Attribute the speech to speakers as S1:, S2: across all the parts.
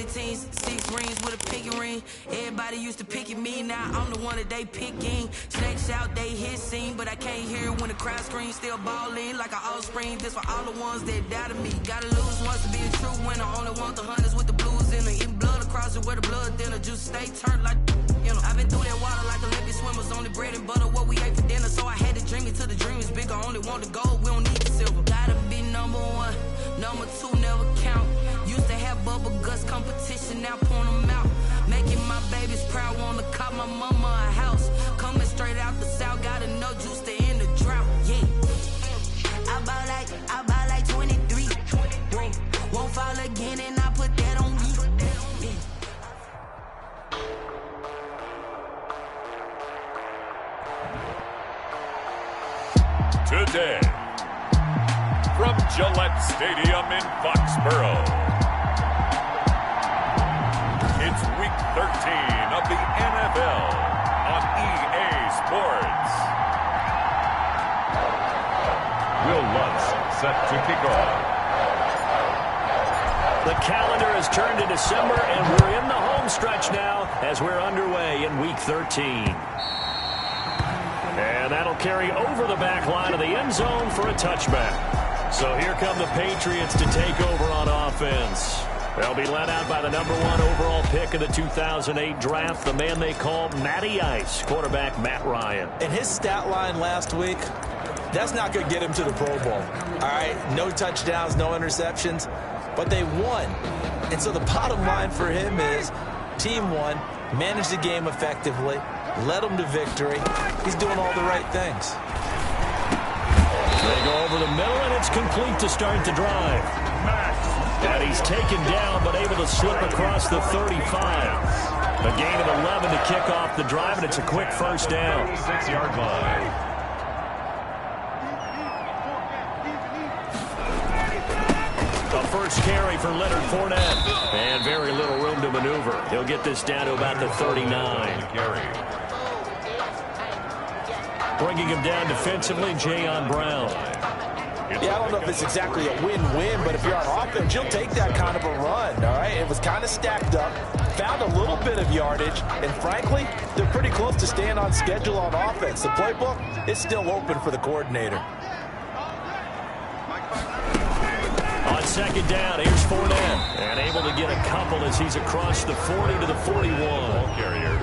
S1: many teams, 6 rings with a pinky ring. Everybody used to pick at me, now I'm the one that they picking. Snakes out, they hit scene, but I can't hear it when the crowd screams. Still ballin' like an offspring. This for all the ones that doubted me. Gotta lose once to be a true winner. Only want the hunters with the blues in her. Eating blood across it where the blood thinner. Juice stay turned like, you know. I've been through that water like Olympic swimmers. Only bread and butter what we ate for dinner. So I had to dream it till the dream is bigger. Only want the gold, we don't need the silver. Gotta be number 1, number 2 never count. Used to have bubble guts competition, now point them out. Making my babies proud, wanna cop my mama a house. Coming straight out the south, gotta know juice to end the drought. Yeah, I bought like 23. Won't fall again, and I put that on me. Yeah.
S2: Today, from Gillette Stadium in Foxborough, it's Week 13 of the NFL on EA Sports. Will Lutz set to kick off.
S3: The calendar has turned to December, and we're in the home stretch now as we're underway in Week 13. And that'll carry over the back line of the end zone for a touchback. So here come the Patriots to take over on offense. They'll be led out by the number 1 overall pick of the 2008 draft, the man they call Matty Ice, quarterback Matt Ryan.
S4: And his stat line last week, that's not going to get him to the Pro Bowl. All right, no touchdowns, no interceptions, but they won. And so the bottom line for him is team won, managed the game effectively, led them to victory. He's doing all the right things.
S3: They go over the middle, and it's complete to start the drive. And he's taken down, but able to slip across the 35. A gain of 11 to kick off the drive, and it's a quick first down.
S2: 6-yard line.
S3: The first carry for Leonard Fournette. And very little room to maneuver. He'll get this down to about the 39. Bringing him down defensively, Jayon Brown.
S4: Yeah, I don't know if it's exactly a win-win, but if you're on offense, you'll take that kind of a run, all right? It was kind of stacked up, found a little bit of yardage, and frankly, they're pretty close to staying on schedule on offense. The playbook is still open for the coordinator.
S3: On second down, here's Fournette. And able to get a couple as he's across the 40 to the 41.
S2: Carrier.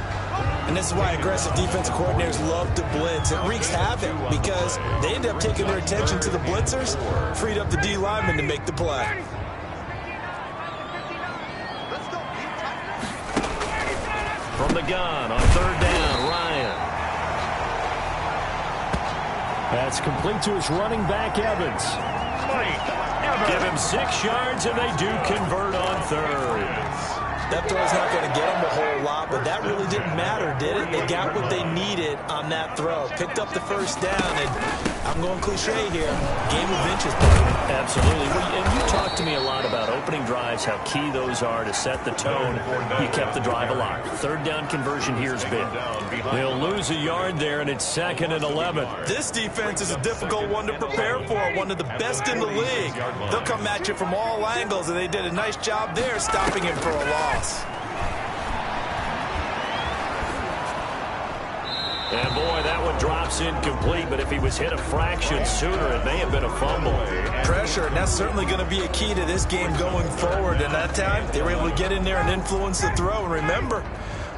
S4: And this is why aggressive defensive coordinators love to blitz. It wreaks havoc because they end up taking their attention to the blitzers, freed up the D lineman to make the play.
S3: From the gun on third down, Ryan. That's complete to his running back, Evans. Give him 6 yards, and they do convert on third.
S4: That throw's not going to get them a whole lot, but that really didn't matter, did it? They got what they needed on that throw. Picked up the first down, and I'm going cliche here. Game of inches.
S3: Absolutely. And you talked to me a lot about opening drives, how key those are to set the tone. You kept the drive alive. Third down conversion here is big. They'll lose a yard there, and it's 2nd and 11.
S4: This defense is a difficult one to prepare for, one of the best in the league. They'll come at you from all angles, and they did a nice job there stopping him for a loss.
S3: And boy, that one drops incomplete, but if he was hit a fraction sooner, it may have been a fumble.
S4: Pressure, and that's certainly going to be a key to this game going forward. And that time, they were able to get in there and influence the throw. And remember,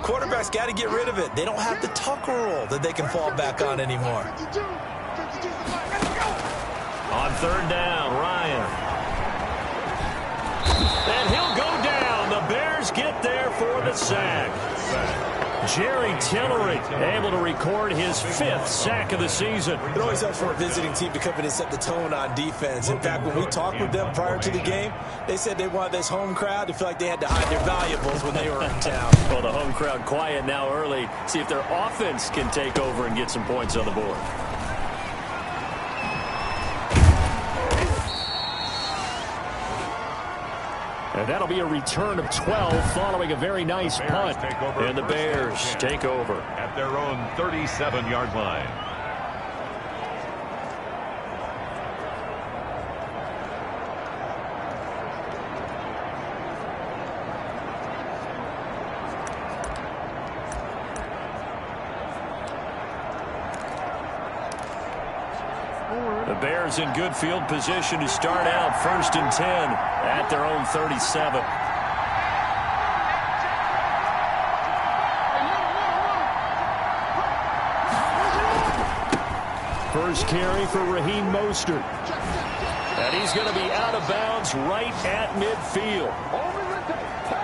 S4: quarterbacks got to get rid of it. They don't have the Tucker rule that they can fall back on anymore.
S3: On third down, Ryan. And he'll go down. The Bears get there for the sack. Jerry Tillery able to record his 5th sack of the season.
S4: It always helps for a visiting team to come in and set the tone on defense. In fact, when we talked with them prior to the game, they said they wanted this home crowd to feel like they had to hide their valuables when they were in town.
S3: Well, the home crowd quiet now early. See if their offense can take over and get some points on the board. And that'll be a return of 12 following a very nice punt. And the Bears take over
S2: at their own 37-yard line.
S3: Bears in good field position to start out 1st and 10 at their own 37. First carry for Raheem Mostert. And he's going to be out of bounds right at midfield.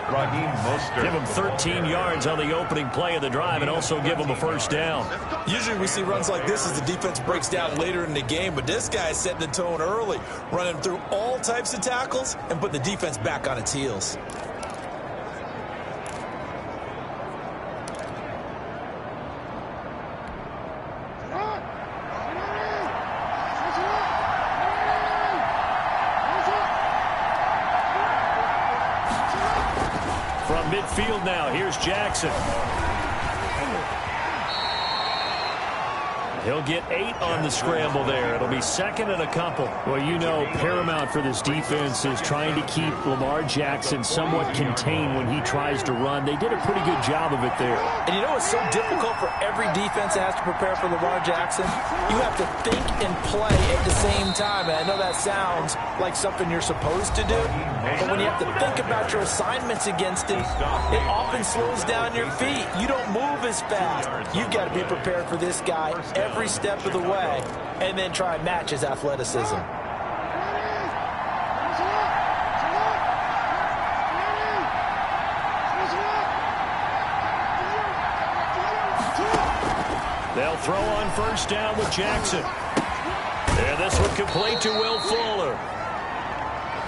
S2: Raheem Mostert.
S3: Give him 13 yards on the opening play of the drive and also give him a first down.
S4: Usually we see runs like this as the defense breaks down later in the game, but this guy is setting the tone early, running through all types of tackles and put the defense back on its heels.
S3: From midfield now, here's Jackson. He'll get 8 on the scramble there. It'll be 2nd and a couple.
S5: Well, you know, paramount for this defense is trying to keep Lamar Jackson somewhat contained when he tries to run. They did a pretty good job of it there.
S4: And you know it's so difficult for every defense that has to prepare for Lamar Jackson? You have to think and play at the same time. And I know that sounds like something you're supposed to do, but when you have to think about your assignments against him, it often slows down your feet. You don't move as fast. You've got to be prepared for this guy every step of the way and then try and match his athleticism.
S3: They'll throw on first down with Jackson. And this one complete to Will Fuller.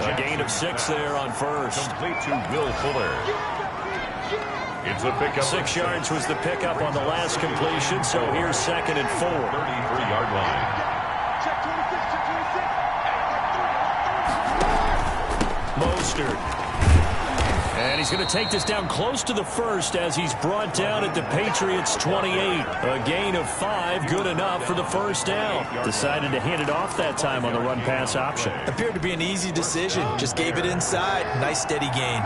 S3: A gain of 6 there on first.
S2: Complete to Will Fuller. It's a pickup.
S3: 6 yards was the pickup on the last completion, so here's 2nd and 4.
S2: 33-yard line.
S3: Mostert. And he's going to take this down close to the first as he's brought down at the Patriots' 28. A gain of 5, good enough for the first down. Decided to hand it off that time on the run-pass option.
S4: Appeared to be an easy decision. Just gave it inside. Nice steady gain.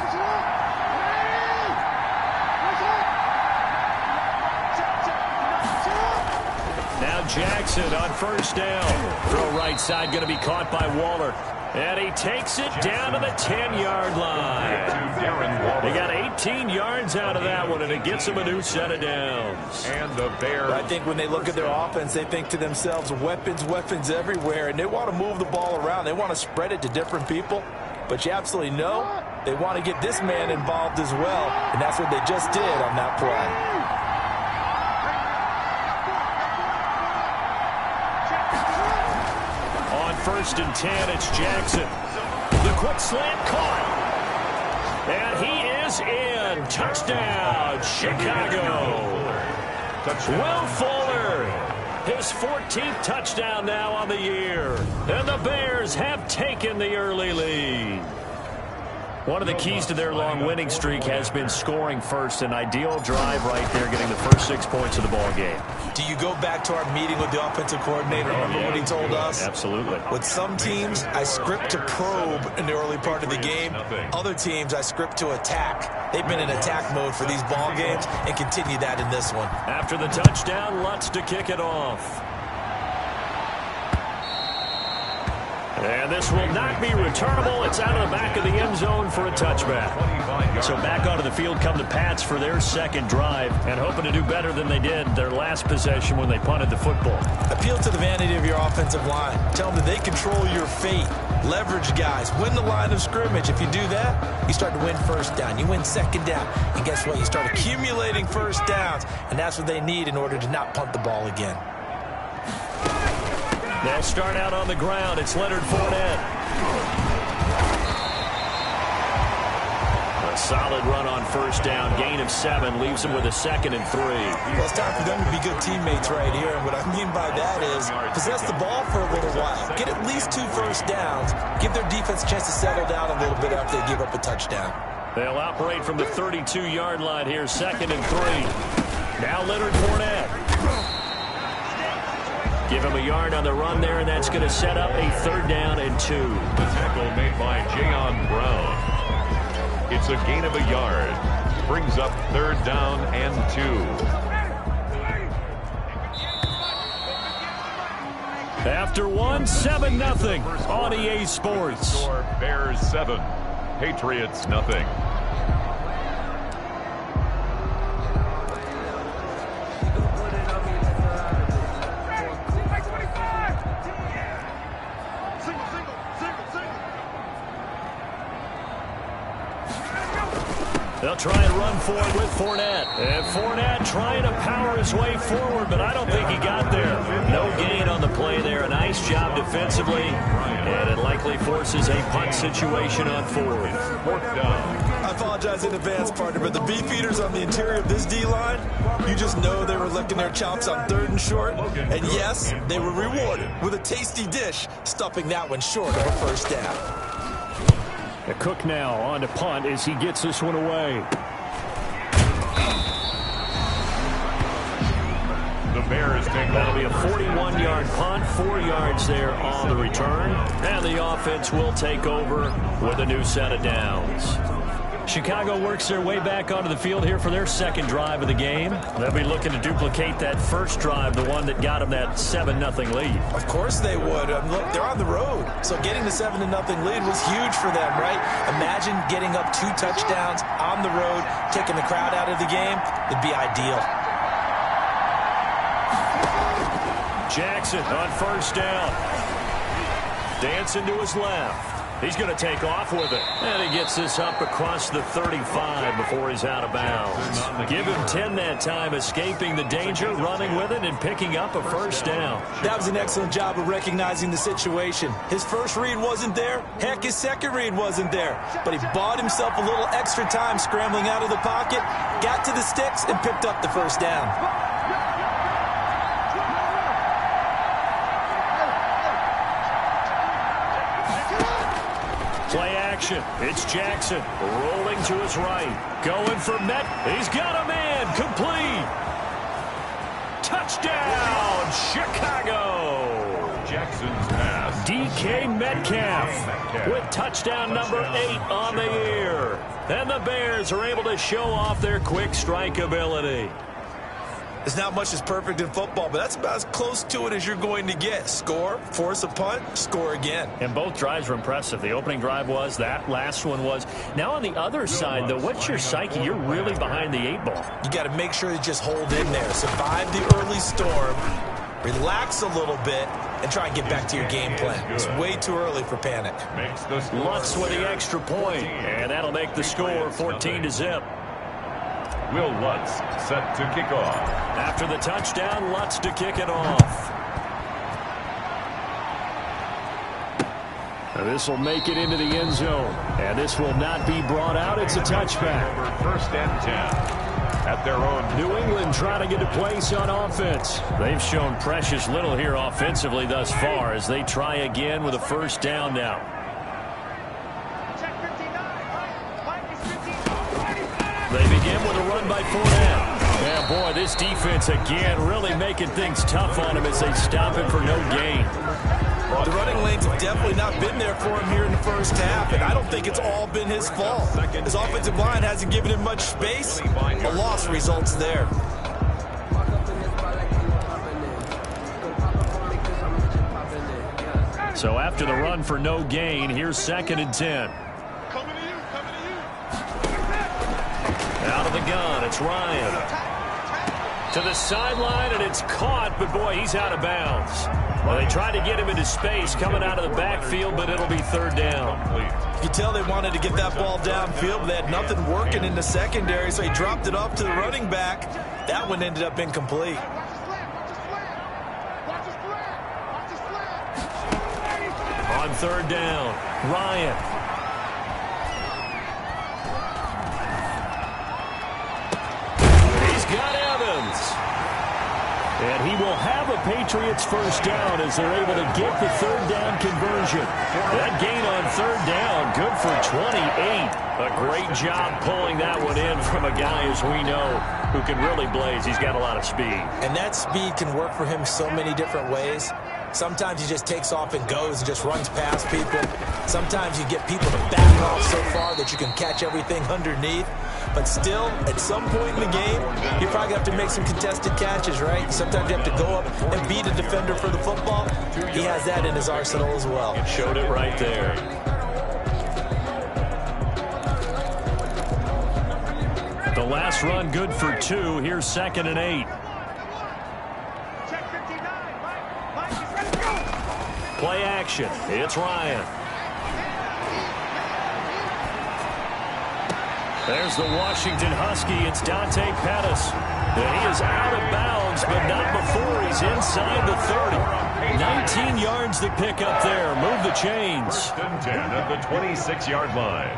S3: Now Jackson on first down. Throw right side going to be caught by Waller. And he takes it down to the 10-yard line. They got 18 yards out of that one, and it gets them a new set of downs.
S2: And the Bears.
S4: I think when they look at their offense, they think to themselves, weapons, weapons everywhere, and they want to move the ball around. They want to spread it to different people. But you absolutely know they want to get this man involved as well, and that's what they just did on that play.
S3: First and 10, it's Jackson. The quick slant caught. And he is in. Touchdown, Chicago. Will Fuller, his 14th touchdown now on the year. And the Bears have taken the early lead. One of the keys to their long winning streak has been scoring first. An ideal drive right there, getting the first 6 points of the ball game.
S4: Do you go back to our meeting with the offensive coordinator? Remember what he told us?
S3: Absolutely.
S4: With some teams, I script to probe in the early part of the game. Other teams, I script to attack. They've been in attack mode for these ball games and continue that in this one.
S3: After the touchdown, Lutz to kick it off. And this will not be returnable. It's out of the back of the end zone for a touchback. So back onto the field come the Pats for their second drive and hoping to do better than they did their last possession when they punted the football.
S4: Appeal to the vanity of your offensive line. Tell them that they control your fate. Leverage guys. Win the line of scrimmage. If you do that, you start to win first down. You win second down. And guess what? You start accumulating first downs. And that's what they need in order to not punt the ball again.
S3: They'll start out on the ground. It's Leonard Fournette. A solid run on first down. Gain of 7 leaves him with a 2nd and 3.
S4: Well, it's time for them to be good teammates right here. And what I mean by that is possess the ball for a little while. Get at least 2 first downs. Give their defense a chance to settle down a little bit after they give up a touchdown.
S3: They'll operate from the 32-yard line here. 2nd and 3. Now Leonard Fournette. Give him a yard on the run there, and that's going to set up a 3rd down and 2.
S2: The tackle made by Jayon Brown. It's a gain of a yard. Brings up 3rd down and 2.
S3: After one, 7-0 on EA Sports.
S2: Score, Bears 7, Patriots nothing.
S3: They'll try and run for it with Fournette. And Fournette trying to power his way forward, but I don't think he got there. No gain on the play there. A nice job defensively, and it likely forces a punt situation on fourth.
S4: I apologize in advance, partner, but the beefeaters on the interior of this D-line, you just know they were licking their chops on 3rd and short. And yes, they were rewarded with a tasty dish, stuffing that one short of a first down.
S5: The Cook now on to punt as he gets this one away.
S2: The Bears take
S3: That'll be a 41-yard punt, 4 yards there on the return. And the offense will take over with a new set of downs. Chicago works their way back onto the field here for their second drive of the game. They'll be looking to duplicate that first drive, the one that got them that 7-0 lead.
S4: Of course they would. Look, they're on the road, so getting the 7-0 lead was huge for them, right? Imagine getting up 2 touchdowns on the road, taking the crowd out of the game. It'd be ideal.
S3: Jackson on first down. Dancing to his left. He's going to take off with it. And he gets this up across the 35 before he's out of bounds. Give him 10 that time, escaping the danger, running with it, and picking up a first down.
S4: That was an excellent job of recognizing the situation. His first read wasn't there. Heck, his second read wasn't there. But he bought himself a little extra time scrambling out of the pocket, got to the sticks, and picked up the first down.
S3: Play action. It's Jackson rolling to his right. Going for Met. He's got a man. Complete. Touchdown, Chicago.
S2: Jackson's pass.
S3: DK Metcalf with touchdown number 8 on the year. And the Bears are able to show off their quick strike ability.
S4: There's not much that's perfect in football, but that's about as close to it as you're going to get. Score, force a punt, score again.
S5: And both drives were impressive. The opening drive was, that last one was. Now on the other side, though, what's your psyche? You're really behind the 8 ball.
S4: You got to make sure you just hold in there. Survive the early storm, relax a little bit, and try and get back to your game plan. It's way too early for panic.
S3: Lutz with the extra point, and that'll make the score 14-0.
S2: Will Lutz set to kick off.
S3: After the touchdown, Lutz to kick it off.
S5: This will make it into the end zone. And this will not be brought out. It's a touchback.
S2: First and 10 at their own.
S5: New England trying to get a place on offense.
S3: They've shown precious little here offensively thus far as they try again with a first down now. They begin with a run by Fournette. Yeah, boy, this defense again really making things tough on him as they stop him for no gain.
S4: The running lanes have definitely not been there for him here in the first half, and I don't think it's all been his fault. His offensive line hasn't given him much space. A loss results there.
S3: So after the run for no gain, here's 2nd and 10. Out of the gun, it's Ryan. To the sideline, and it's caught, but boy, he's out of bounds. Well, they tried to get him into space coming out of the backfield, but it'll be 3rd down.
S4: You could tell they wanted to get that ball downfield, but they had nothing working in the secondary, so he dropped it off to the running back. That one ended up incomplete.
S3: On 3rd down, Ryan. And he will have a Patriots first down as they're able to get the 3rd down conversion. That gain on 3rd down, good for 28. A great job pulling that one in from a guy, as we know, who can really blaze. He's got a lot of speed.
S4: And that speed can work for him so many different ways. Sometimes he just takes off and goes and just runs past people. Sometimes you get people to back off so far that you can catch everything underneath. But still, at some point in the game, you're probably going to have to make some contested catches, right? Sometimes you have to go up and beat a defender for the football. He has that in his arsenal as well.
S3: Showed it right there. The last run good for 2. Here's 2nd and 8. Play action. It's Ryan. There's the Washington Husky. It's Dante Pettis. And he is out of bounds, but not before he's inside the 30. 19 yards to pick up there. Move the chains.
S2: 1st and 10 at the 26-yard line.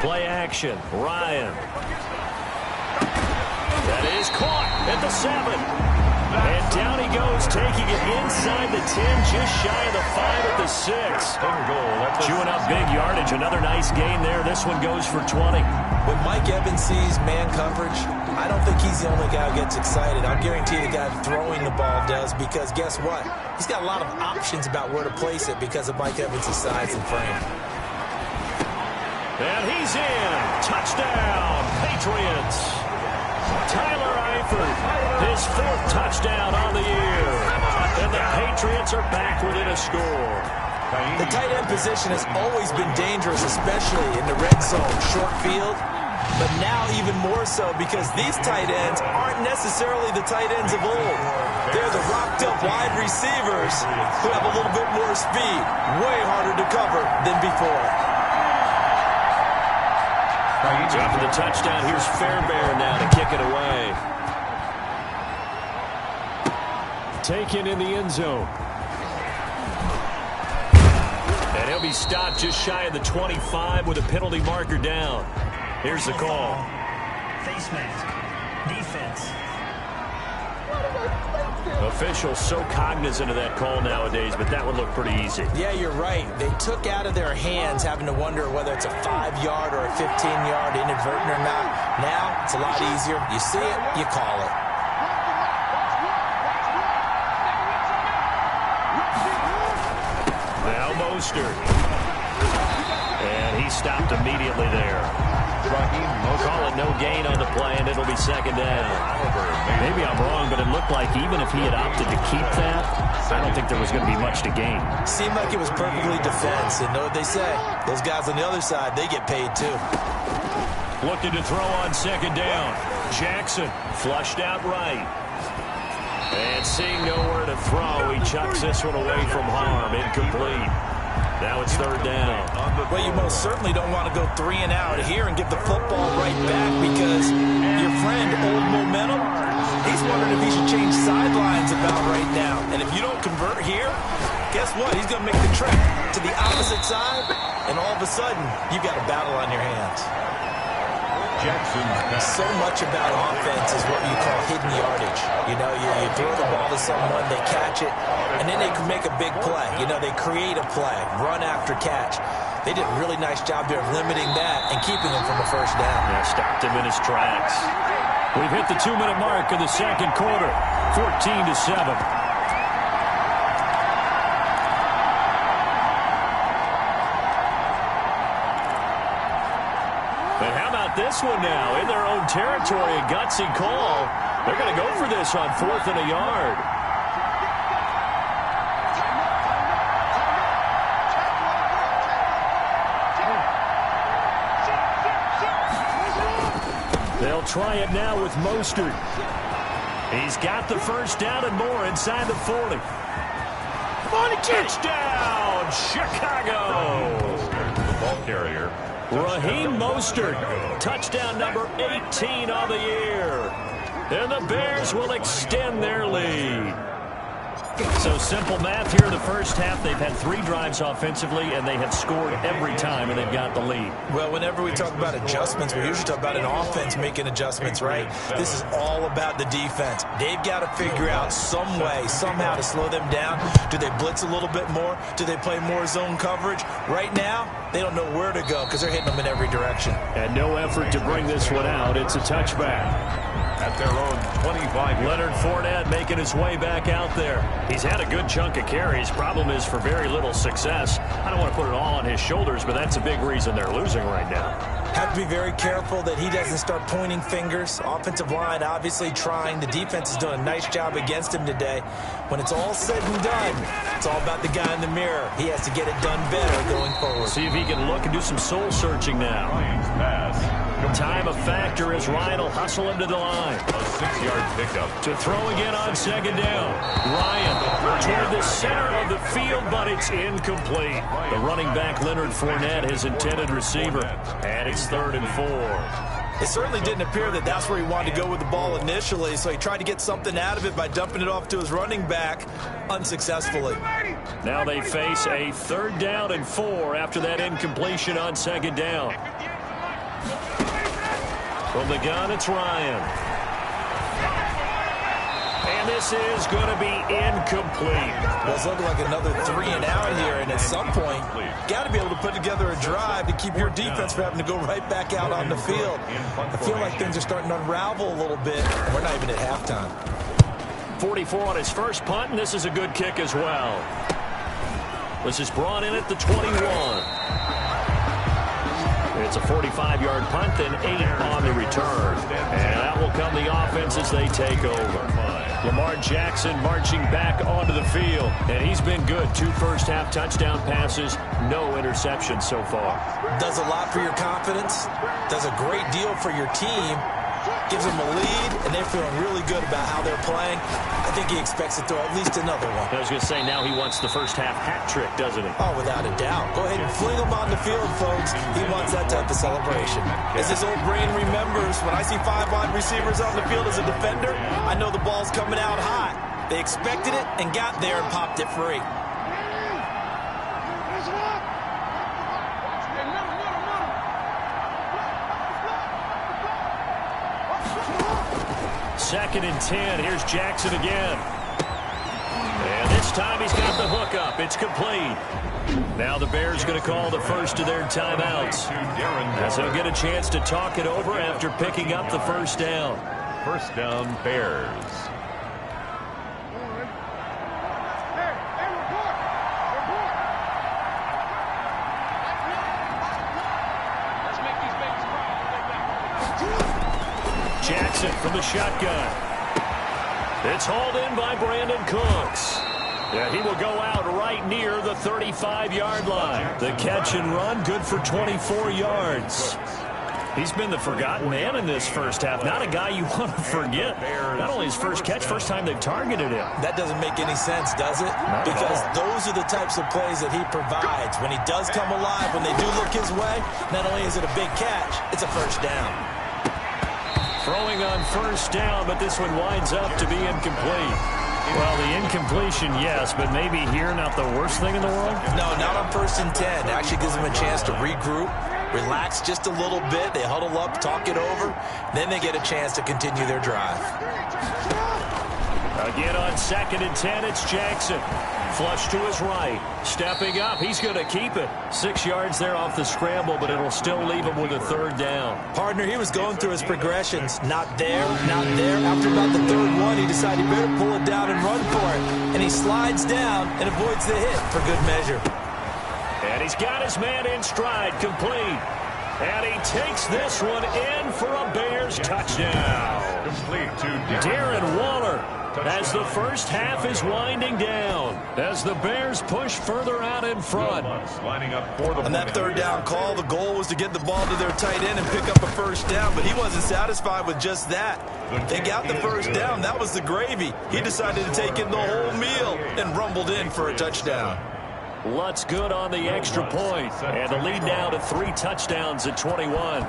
S3: Play action. Ryan. That is caught at the 7. And down he goes, taking it inside the 10, just shy of the 5 at the 6. Chewing up big yardage. Another nice gain there. This one goes for 20.
S4: When Mike Evans sees man coverage, I don't think he's the only guy who gets excited. I'll guarantee the guy throwing the ball does, because guess what? He's got a lot of options about where to place it because of Mike Evans' size and frame.
S3: And he's in. Touchdown, Patriots. Tyler Eifert, his 4th touchdown on the year. And the Patriots are back within a score.
S4: The tight end position has always been dangerous, especially in the red zone, short field. But now even more so, because these tight ends aren't necessarily the tight ends of old. They're the rocked-up wide receivers who have a little bit more speed. Way harder to cover than before.
S3: So after the touchdown, here's Fairbairn now to kick it away. Taken in the end zone. And he'll be stopped just shy of the 25 with a penalty marker down. Here's the call.
S6: Face mask. Defense.
S3: Officials so cognizant of that call nowadays, but that would look pretty easy.
S4: Yeah, you're right. They took out of their hands having to wonder whether it's a 5-yard or a 15-yard inadvertent or not. Now, it's a lot easier. You see it, you call it.
S3: Now Mostert. And he stopped immediately there. Call it no gain on the play, and it'll be 2nd down. Maybe I'm wrong, but it looked like even if he had opted to keep that, I don't think there was going to be much to gain.
S4: Seemed like it was perfectly defense, and know what they say. Those guys on the other side, they get paid too.
S3: Looking to throw on 2nd down. Jackson flushed out right. And seeing nowhere to throw, he chucks this one away from harm. Incomplete. Now it's 3rd down.
S4: Well, you most certainly don't want to go 3 and out here and get the football right back, because your friend, Old Momentum, he's wondering if he should change sidelines about right now. And if you don't convert here, guess what? He's going to make the trip to the opposite side, and all of a sudden, you've got a battle on your hands. So much about offense is what you call hidden yardage. You know, you throw the ball to someone, they catch it, and then they can make a big play. You know, they create a play, run after catch. They did a really nice job there of limiting that and keeping him from a 1st down.
S3: Yeah, stopped him in his tracks. We've hit the 2-minute mark of the 2nd quarter, 14-7. And how about this one now? In their own territory, a gutsy call. They're going to go for this on 4th and a yard. They'll try it now with Mostert. He's got the 1st down and more inside the 40. Touchdown, Chicago!
S2: The ball carrier.
S3: Raheem Mostert, touchdown number 18 on the year. And the Bears will extend their lead. So simple math here in the 1st half. They've had 3 drives offensively, and they have scored every time, and they've got the lead.
S4: Well, whenever we talk about adjustments, we usually talk about an offense making adjustments, right? This is all about the defense. They've got to figure out some way, somehow to slow them down. Do they blitz a little bit more? Do they play more zone coverage? Right now, they don't know where to go because they're hitting them in every direction.
S3: And no effort to bring this one out. It's a touchback.
S2: at their own 25.
S3: Leonard Fournette making his way back out there. He's had a good chunk of carries. Problem is for very little success. I don't want to put it all on his shoulders, but that's a big reason they're losing right now.
S4: Have to be very careful that he doesn't start pointing fingers. Offensive line obviously trying. The defense is doing a nice job against him today. When it's all said and done, it's all about the guy in the mirror. He has to get it done better going forward.
S3: See if he can look and do some soul searching now.
S2: Ryan's pass.
S3: Time a factor as Ryan will hustle him to the line.
S2: A 6-yard pickup.
S3: To throw again on second down. Ryan toward the center of the field, but it's incomplete. The running back, Leonard Fournette, his intended receiver. And it's 3rd and 4.
S4: It certainly didn't appear that that's where he wanted to go with the ball initially, so he tried to get something out of it by dumping it off to his running back unsuccessfully.
S3: Now they face a 3rd down and 4 after that incompletion on second down. From the gun, it's Ryan. And this is going to be incomplete.
S4: Well, it's looking like another 3 and out here, and at some point, got to be able to put together a drive to keep your defense from having to go right back out on the field. I feel like things are starting to unravel a little bit. We're not even at halftime.
S3: 44 on his first punt, and this is a good kick as well. This is brought in at the 21. It's a 45-yard punt, then 8 on the return. And that will come the offense as they take over. Lamar Jackson marching back onto the field. And he's been good. 2 first-half touchdown passes, no interceptions so far.
S4: Does a lot for your confidence. Does a great deal for your team. Gives them a lead, and they're feeling really good about how they're playing. I think he expects to throw at least another one.
S3: I was going to say, now he wants the first-half hat trick, doesn't he?
S4: Oh, without a doubt. Go ahead and fling him on the field, folks. He wants that type of celebration. As his old brain remembers, when I see 5 wide receivers on the field as a defender, I know the ball's coming out hot. They expected it and got there and popped it free.
S3: Second and 10. Here's Jackson again. And this time he's got the hook up. It's complete. Now the Bears going to call the first of their timeouts, as they'll get a chance to talk it over after picking up the first down.
S2: First down, Bears.
S3: Jackson from the shotgun. It's hauled in by Brandon Cooks. Yeah, he will go out right near the 35-yard line. The catch and run, good for 24 yards. He's been the forgotten man in this first half. Not a guy you want to forget. Not only his first catch, first time they've targeted him.
S4: That doesn't make any sense, does it? Because those are the types of plays that he provides. When he does come alive, when they do look his way, not only is it a big catch, it's a first down.
S3: Throwing on first down, but this one winds up to be incomplete. Well, the incompletion, yes, but maybe here not the worst thing in the world?
S4: No, not on 1st and 10. It actually gives them a chance to regroup, relax just a little bit. They huddle up, talk it over. Then they get a chance to continue their drive.
S3: Again on 2nd and 10, it's Jackson. Flush to his right. Stepping up. He's going to keep it. 6 yards there off the scramble, but it'll still leave him with a 3rd down.
S4: Partner, he was going through his progressions. Not there, not there. After about the 3rd one, he decided he better pull it down and run for it. And he slides down and avoids the hit for good measure.
S3: And he's got his man in stride, complete. And he takes this one in for a Bears touchdown.
S2: Complete to
S3: Darren Waller. As the first half is winding down, as the Bears push further out in front.
S2: Lining up for the
S4: on that 3rd down call, the goal was to get the ball to their tight end and pick up a first down, but he wasn't satisfied with just that. They got the first down. That was the gravy. He decided to take in the whole meal and rumbled in for a touchdown.
S3: Lutz good on the extra point, and the lead now to 3 touchdowns at 21.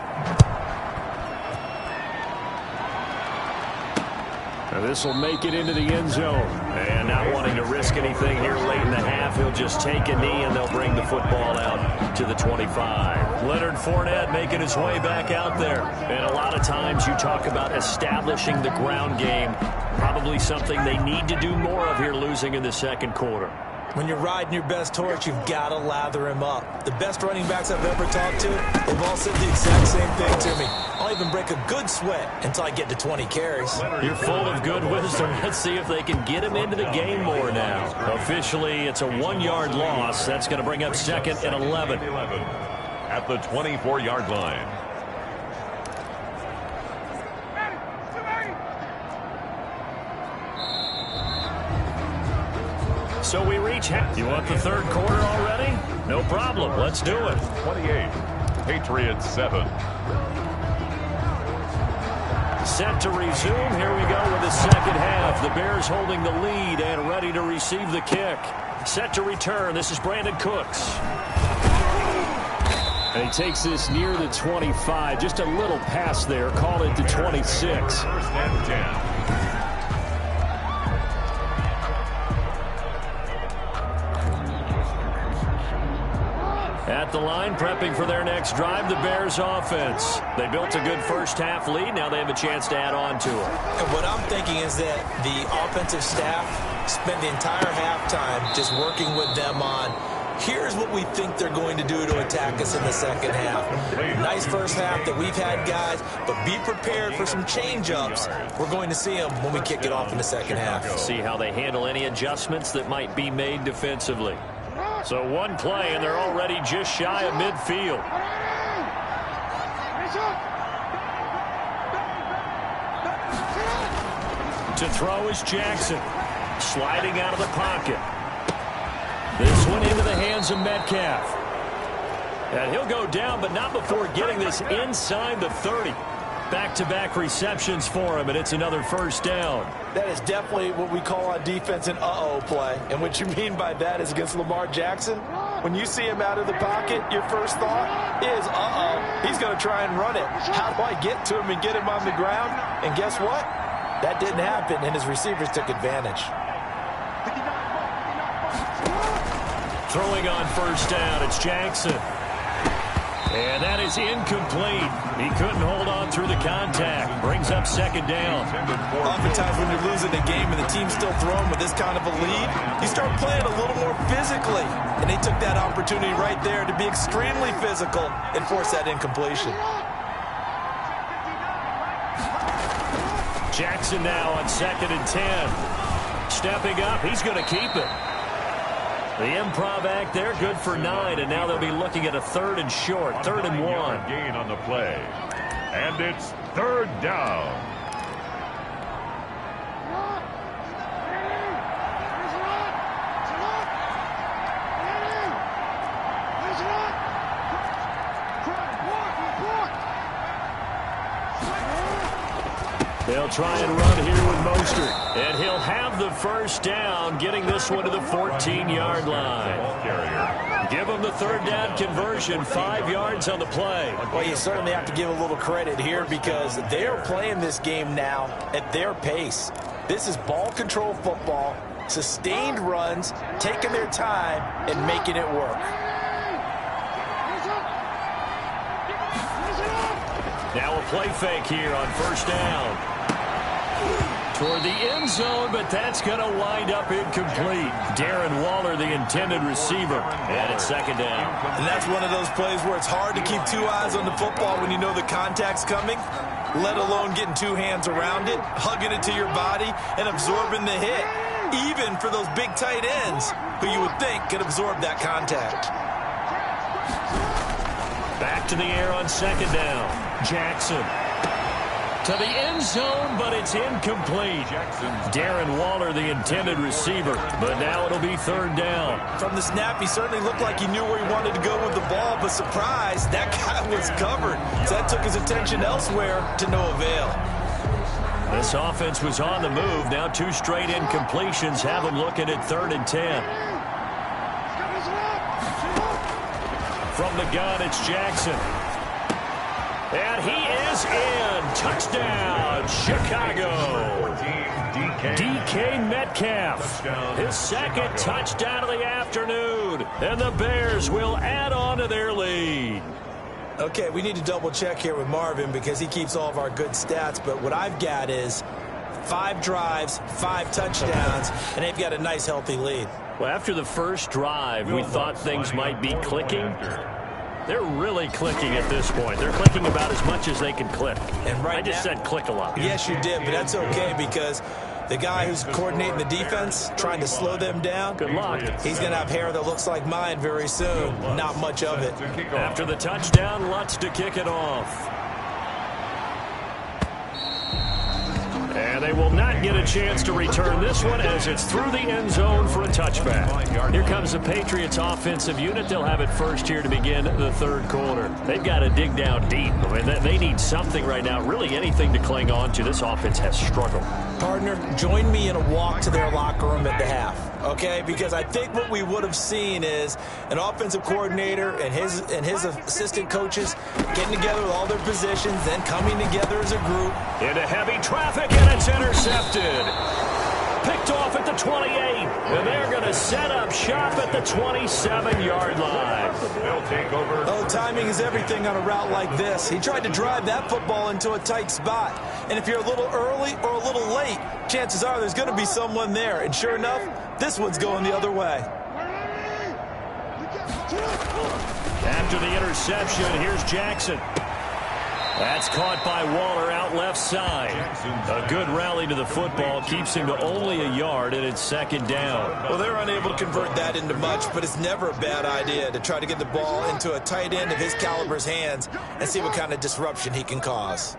S3: This will make it into the end zone. And not wanting to risk anything here late in the half, he'll just take a knee and they'll bring the football out to the 25. Leonard Fournette making his way back out there. And a lot of times you talk about establishing the ground game. Probably something they need to do more of here, losing in the 2nd quarter.
S4: When you're riding your best horse, you've got to lather him up. The best running backs I've ever talked to, they've all said the exact same thing to me. I'll even break a good sweat until I get to 20 carries.
S3: You're full of good wisdom. Let's see if they can get him into the game more now. Officially, it's a 1-yard loss. That's going to bring up 2nd and 11.
S2: At the 24-yard line.
S3: So we reach. You want the third quarter already? No problem. Let's do it.
S2: 28. Patriots 7.
S3: Set to resume. Here we go with the second half. The Bears holding the lead and ready to receive the kick. Set to return. This is Brandon Cooks.
S5: And he takes this near the 25. Just a little pass there. Call it the 26.
S2: First and 10.
S3: At the line, prepping for their next drive, the Bears offense. They built a good first-half lead. Now they have a chance to add on to it.
S4: And what I'm thinking is that the offensive staff spent the entire halftime just working with them on, here's what we think they're going to do to attack us in the second half. Nice first half that we've had, guys, but be prepared for some change-ups. We're going to see them when we kick it off in the second half.
S3: See how they handle any adjustments that might be made defensively. So one play, and they're already just shy of midfield. To throw is Jackson. Sliding out of the pocket. This one into the hands of Metcalf. And he'll go down, but not before getting this inside the 30. Back-to-back receptions for him, and it's another first down.
S4: That is definitely what we call on defense an uh-oh play. And what you mean by that is against Lamar Jackson, when you see him out of the pocket, your first thought is, uh-oh, he's going to try and run it. How do I get to him and get him on the ground? And guess what? That didn't happen, and his receivers took advantage.
S3: Throwing on first down, it's Jackson. And that is incomplete. He couldn't hold on through the contact. Brings up second down.
S4: Oftentimes when you're losing a game and the team's still throwing with this kind of a lead, you start playing a little more physically. And they took that opportunity right there to be extremely physical and force that incompletion.
S3: Jackson now on 2nd and 10. Stepping up, he's going to keep it. The improv act there, good for 9, and now they'll be looking at a 3rd and short, 3rd and 1.
S2: Gain on the play. And it's 3rd down.
S3: They'll try and run here with Mostert. And he'll have the first down, getting this one to the 14-yard line. Give him the 3rd down conversion, 5 yards on the play.
S4: Well, you certainly have to give a little credit here because they are playing this game now at their pace. This is ball control football, sustained runs, taking their time, and making it work.
S3: Now a play fake here on first down. Toward the end zone, but that's going to wind up incomplete. Darren Waller, the intended receiver, and it's 2nd down.
S4: And that's one of those plays where it's hard to keep 2 eyes on the football when you know the contact's coming, let alone getting 2 hands around it, hugging it to your body, and absorbing the hit, even for those big tight ends who you would think could absorb that contact.
S3: Back to the air on 2nd down. Jackson. To the end zone, but it's incomplete. Darren Waller, the intended receiver, but now it'll be 3rd down.
S4: From the snap, he certainly looked like he knew where he wanted to go with the ball, but surprise, that guy was covered. So that took his attention elsewhere to no avail.
S3: This offense was on the move. Now 2 straight incompletions have them looking at 3rd and 10. From the gun, it's Jackson. And he is in. Touchdown, Chicago. DK Metcalf. His 2nd touchdown of the afternoon. And the Bears will add on to their lead.
S4: Okay, we need to double check here with Marvin because he keeps all of our good stats. But what I've got is 5 drives, 5 touchdowns, and they've got a nice, healthy lead.
S3: Well, after the first drive, we thought things might be clicking. They're really clicking at this point. They're clicking about as much as they can click.
S4: And
S3: I just said click a lot.
S4: Yes, you did, but that's okay because the guy who's coordinating the defense, trying to slow them down,
S3: good luck.
S4: He's going to have hair that looks like mine very soon. Not much of it.
S3: After the touchdown, Lutz to kick it off. And they will not get a chance to return this one as it's through the end zone for a touchback. Here comes the Patriots offensive unit. They'll have it first here to begin the third quarter. They've got to dig down deep. I mean, they need something right now, really anything to cling on to. This offense has struggled.
S4: Partner, join me in a walk to their locker room at the half, okay? Because I think what we would have seen is an offensive coordinator and his assistant coaches getting together with all their positions, then coming together as a group.
S3: Into heavy traffic, and it's intercepted. Picked off at the 28, and they're going to set up shop at the 27-yard line.
S2: They'll take over.
S4: Oh, timing is everything on a route like this. He tried to drive that football into a tight spot. And if you're a little early or a little late, chances are there's going to be someone there. And sure enough, this one's going the other way.
S3: After the interception, here's Jackson. That's caught by Waller out left side. A good rally to the football keeps him to only a yard, and it's second down.
S4: Well, they're unable to convert that into much, but it's never a bad idea to try to get the ball into a tight end of his caliber's hands and see what kind of disruption he can cause.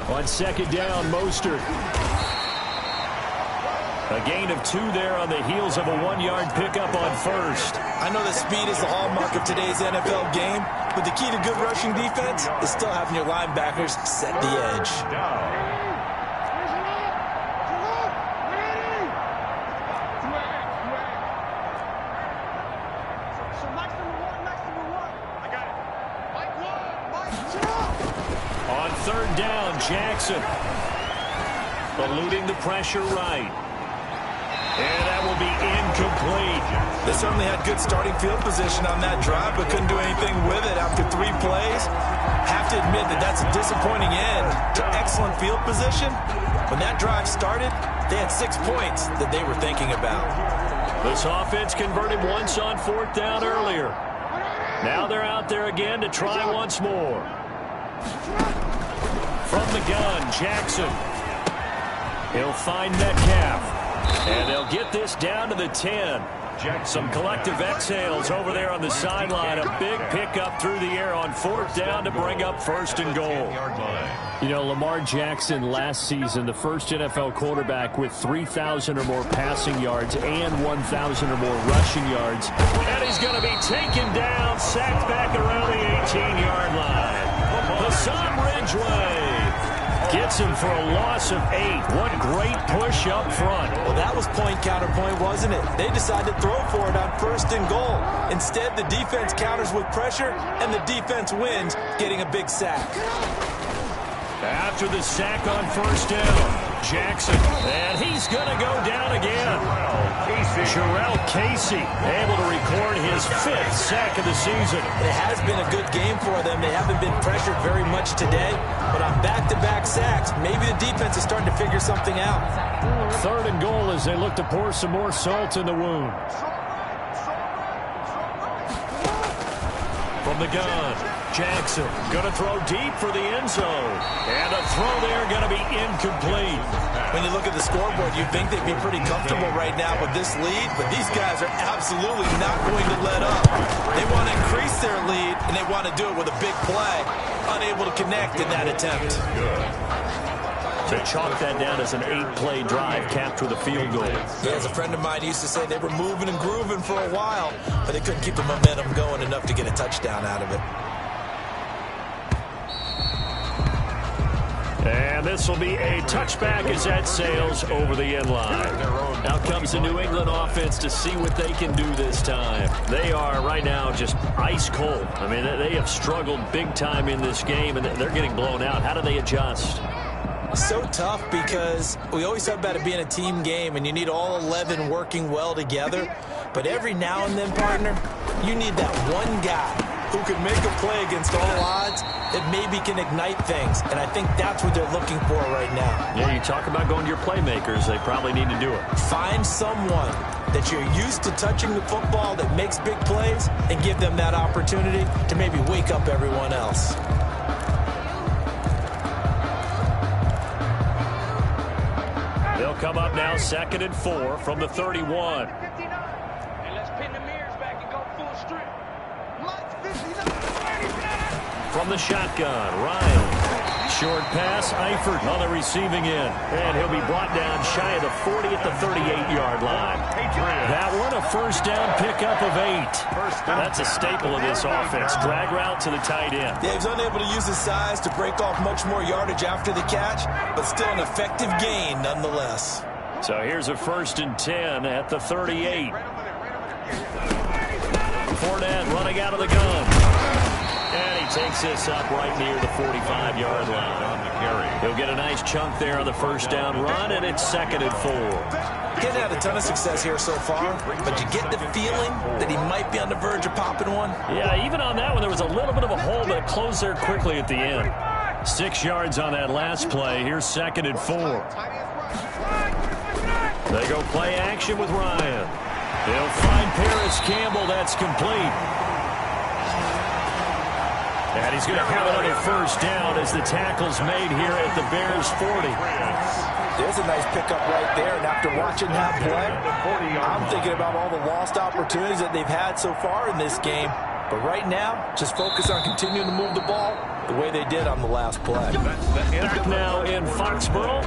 S3: On second down, Mostert. A gain of 2 there on the heels of a 1-yard pickup on first.
S4: I know that speed is the hallmark of today's NFL game, but the key to good rushing defense is still having your linebackers set the edge.
S3: On third down, Jackson. Eluding the pressure right. And that will be incomplete.
S4: They certainly had good starting field position on that drive, but couldn't do anything with it after 3 plays. Have to admit that that's a disappointing end to excellent field position. When that drive started, they had 6 points that they were thinking about.
S3: This offense converted once on fourth down earlier. Now they're out there again to try once more. From the gun, Jackson. He'll find Metcalf. And they'll get this down to the 10. Some collective exhales over there on the sideline. A big pickup through the air on fourth down to bring up first and goal.
S5: You know, Lamar Jackson last season, the first NFL quarterback with 3,000 or more passing yards and 1,000 or more rushing yards.
S3: And he's going to be taken down, sacked back around the 18-yard line. Hassan Ridgeway gets him for a loss of 8. What great push up front.
S4: Well, that was point counterpoint, wasn't it? They decided to throw for it on first and goal. Instead, the defense counters with pressure, and the defense wins, getting a big sack.
S3: After the sack on first down, Jackson, and he's going to go down again. Jarrell Casey able to record his 5th sack of the season.
S4: It has been a good game for them. They haven't been pressured very much today, but on back-to-back sacks, maybe the defense is starting to figure something out.
S5: Third and goal as they look to pour some more salt in the wound.
S3: From the gun, Jackson going to throw deep for the end zone. And a throw there going to be incomplete.
S4: When you look at the scoreboard, you'd think they'd be pretty comfortable right now with this lead, but these guys are absolutely not going to let up. They want to increase their lead, and they want to do it with a big play. Unable to connect in that attempt.
S3: To chalk that down as an 8-play drive capped with a field goal.
S4: Yeah, as a friend of mine used to say, they were moving and grooving for a while, but they couldn't keep the momentum going enough to get a touchdown out of it.
S3: And this will be a touchback as that sails over the end line. Now comes the New England offense to see what they can do this time. They are right now just ice cold. I mean, they have struggled big time in this game, and they're getting blown out. How do they adjust?
S4: So tough because we always talk about it being a team game, and you need all 11 working well together. But every now and then, partner, you need that one guy who can make a play against all odds that maybe can ignite things. And I think that's what they're looking for right now.
S3: Yeah, you talk about going to your playmakers. They probably need to do it.
S4: Find someone that you're used to touching the football that makes big plays and give them that opportunity to maybe wake up everyone else.
S3: They'll come up now 2nd and 4 from the 31. From the shotgun, Ryan. Short pass, Eifert on the receiving end. And he'll be brought down shy of the 40 at the 38-yard line. That one, a first down pickup of 8. That's a staple of this offense. Drag route to the tight end.
S4: Yeah, he's unable to use his size to break off much more yardage after the catch, but still an effective gain nonetheless.
S3: So here's a 1st and 10 at the 38. Fournette running out of the gun. And he takes this up right near the 45-yard line. He'll get a nice chunk there on the first down run, and it's 2nd and 4.
S4: He hasn't had a ton of success here so far, but you get the feeling that he might be on the verge of popping one.
S3: Yeah, even on that one, there was a little bit of a hole, but it closed there quickly at the end. 6 yards on that last play. Here's 2nd and 4. They go play action with Ryan. They'll find Paris Campbell. That's complete. And he's going to have another first down as the tackle's made here at the Bears' 40.
S4: There's a nice pickup right there, and after watching that play, I'm thinking about all the lost opportunities that they've had so far in this game. But right now, just focus on continuing to move the ball the way they did on the last play.
S3: Back now in Foxborough.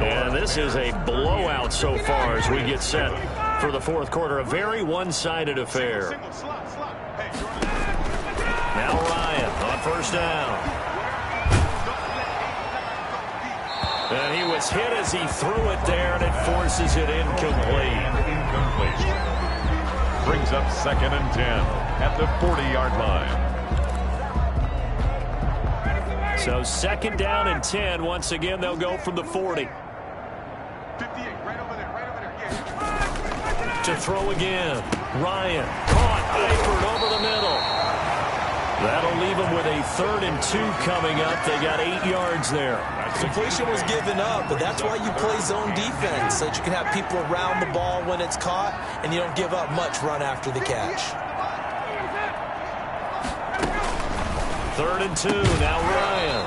S3: And this is a blowout so far as we get set for the 4th quarter. A very one-sided affair. Now Ryan on first down. And he was hit as he threw it there, and it forces it incomplete.
S2: Brings up 2nd and 10 at the 40-yard line.
S3: So 2nd down and 10. Once again, they'll go from the 40. To throw again. Ryan caught. Eifert over the middle. That'll leave them with a 3rd and 2 coming up. They got 8 yards there.
S4: Completion was given up, but that's why you play zone defense, so that you can have people around the ball when it's caught, and you don't give up much run after the catch.
S3: 3rd and 2. Now Ryan.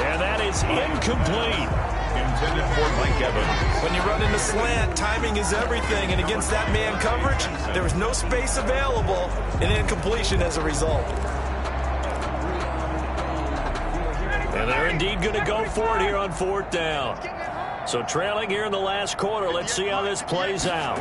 S3: And that is incomplete.
S2: Intended for Mike Evans.
S4: When you run into slant, timing is everything, and against that man coverage, there was no space available, and incompletion as a result.
S3: And they're indeed going to go for it here on 4th down. So trailing here in the last quarter. Let's see how this plays out.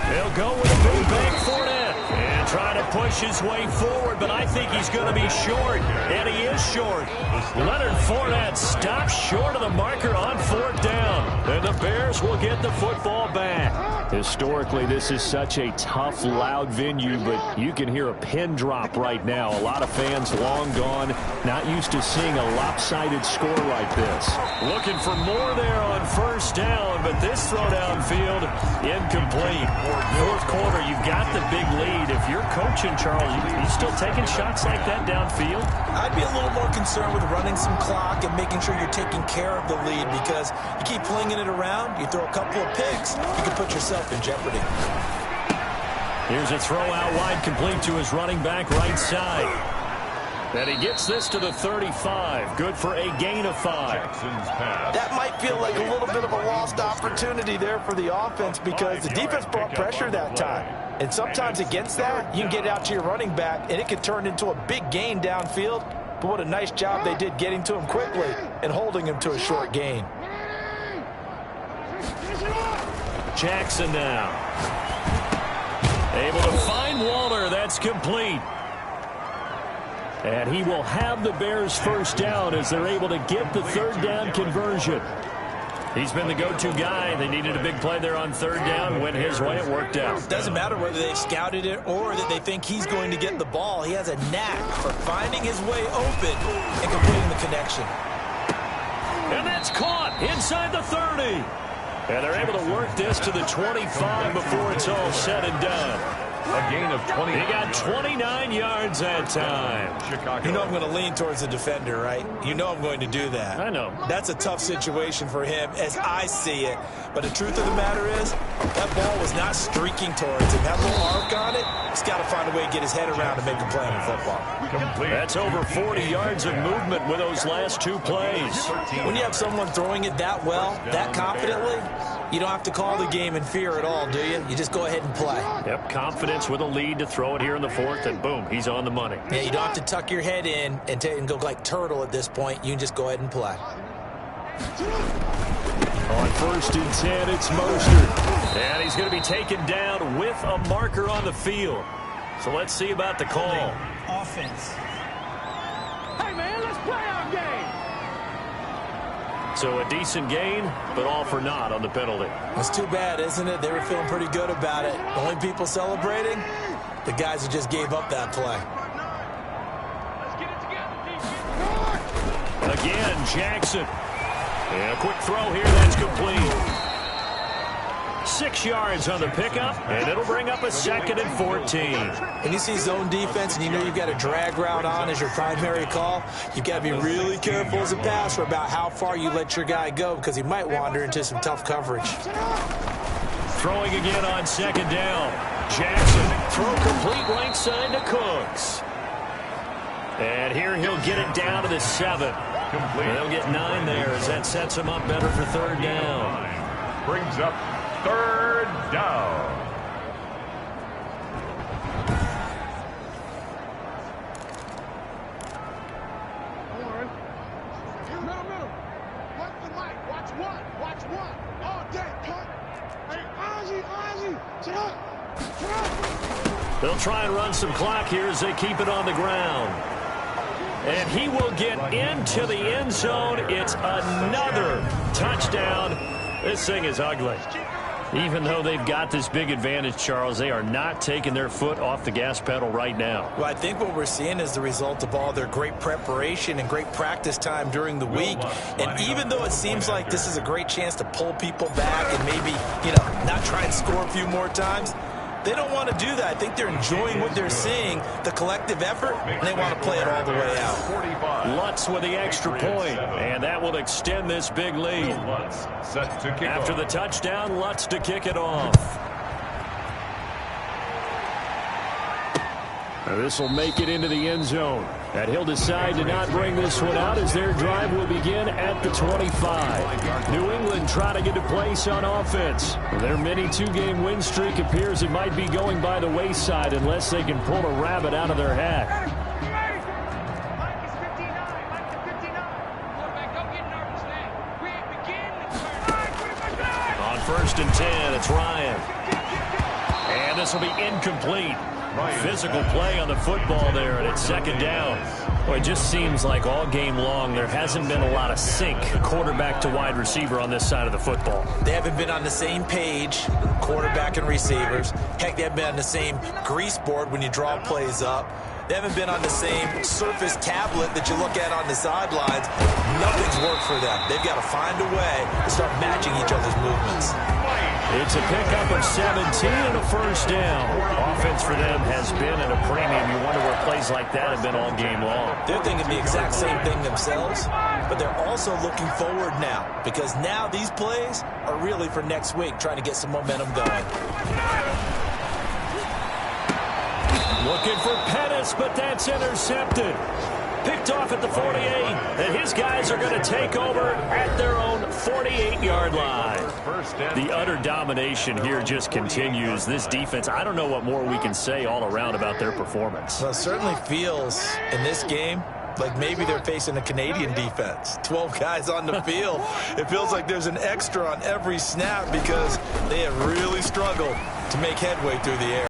S3: They'll go with a big bank Fournette and try to push his way forward, but I think he's going to be short, and he is short. Leonard Fournette stops short of the marker on 4th down, and the Bears will get the football back.
S5: Historically, this is such a tough, loud venue, but you can hear a pin drop right now. A lot of fans long gone, not used to seeing a lopsided score like this.
S3: Looking for more there on first down, but this throw downfield, incomplete. 4th quarter, you've got the big lead. If you're coaching, Charles, you still taking shots like that downfield?
S4: I'd be a little more concerned with running some clock and making sure you're taking care of the lead, because you keep flinging it around, you throw a couple of picks, you can put yourself in jeopardy.
S3: Here's a throw out wide, complete to his running back right side. And he gets this to the 35. Good for a gain of 5.
S4: That might feel like a little bit of a lost opportunity there for the offense, because the defense brought pressure that time. And sometimes against that, you can get out to your running back, and it could turn into a big gain downfield. But what a nice job they did getting to him quickly and holding him to a short gain.
S3: Jackson now. Able to find Waller. That's complete. And he will have the Bears first down as they're able to get the 3rd down conversion. He's been the go-to guy. They needed a big play there on 3rd down. Went his way. It worked out.
S4: Doesn't matter whether they scouted it or that they think he's going to get the ball. He has a knack for finding his way open and completing the connection.
S3: And that's caught inside the 30. And they're able to work this to the 25 before it's all said and done.
S2: A gain of 20.
S3: He got 29 yards that time.
S2: Chicago.
S4: You know I'm going to lean towards the defender, right? You know I'm going to do that.
S3: I know.
S4: That's a tough situation for him as I see it. But the truth of the matter is, that ball was not streaking towards him. That little arc on it, he's got to find a way to get his head around to make a play in football.
S2: Complete.
S3: That's over 40 yards of movement with those last two plays.
S4: When you have someone throwing it that well, that confidently, you don't have to call the game in fear at all, do you? You just go ahead and play.
S3: Yep, confidence with a lead to throw it here in the fourth, and boom, he's on the money.
S4: Yeah, you don't have to tuck your head in and go like turtle at this point. You can just go ahead and play.
S3: On 1st and 10, it's Mostert. And he's going to be taken down with a marker on the field. So let's see about the call.
S6: Offense.
S7: Hey, man, let's play our game.
S3: So a decent gain, but all for naught on the penalty.
S4: That's too bad, isn't it? They were feeling pretty good about it. The only people celebrating, the guys who just gave up that play.
S7: Let's get it together, defense.
S3: Again, Jackson. And a quick throw here, that's complete. 6 yards on the pickup, and it'll bring up a 2nd and 14.
S4: When you see zone defense and you know you've got a drag route on as your primary call, you've got to be really careful as a passer about how far you let your guy go because he might wander into some tough coverage.
S3: Throwing again on 2nd down. Jackson, throw complete right side to Cooks. And here he'll get it down to the 7.
S2: Complete.
S3: They'll get 9 there as that sets him up better for 3rd down.
S2: Brings up 3rd down.
S7: Middle. Watch the mic. Watch one. All day, cut. Hey, Ozzy. Sit up.
S3: They'll try and run some clock here as they keep it on the ground. And he will get into the end zone. It's another touchdown. This thing is ugly. Even though they've got this big advantage, Charles, they are not taking their foot off the gas pedal right now.
S4: Well, I think what we're seeing is the result of all their great preparation and great practice time during the week. And even though it seems like this is a great chance to pull people back and maybe, not try and score a few more times, they don't want to do that. I think they're enjoying what they're seeing, the collective effort, and they want to play it all the way out.
S3: Lutz with the extra point, and that will extend this big lead.
S2: Set to kick
S3: After
S2: off.
S3: the touchdown, Lutz to kick it off. This will make it into the end zone. And he'll decide to not bring this one out as their drive will begin at the 25. New England trying to get a place on offense. Their mini 2-game win streak appears it might be going by the wayside unless they can pull a rabbit out of their hat.
S7: Mike is 59. Quarterback, don't get nervous, man. We begin the turn.
S3: On 1st and 10, it's Ryan. And this will be incomplete. Physical play on the football there, and it's 2nd down. Well, it just seems like all game long there hasn't been a lot of sync quarterback to wide receiver on this side of the football.
S4: They haven't been on the same page, quarterback and receivers. Heck, they haven't been on the same grease board when you draw plays up. They haven't been on the same surface tablet that you look at on the sidelines. Nothing's worked for them. They've got to find a way to start matching each other's movements.
S3: It's a pickup of 17 and a 1st down. Offense for them has been at a premium. You wonder where plays like that have been all game long.
S4: They're thinking the exact same thing themselves, but they're also looking forward now because now these plays are really for next week, trying to get some momentum going.
S3: Looking for Pettis, but that's intercepted. Picked off at the 48, and his guys are going to take over at their own 48-yard line. The utter domination here just continues. This defense, I don't know what more we can say all around about their performance.
S4: Well, it certainly feels in this game like maybe they're facing a Canadian defense. 12 guys on the field. It feels like there's an extra on every snap because they have really struggled to make headway through the air.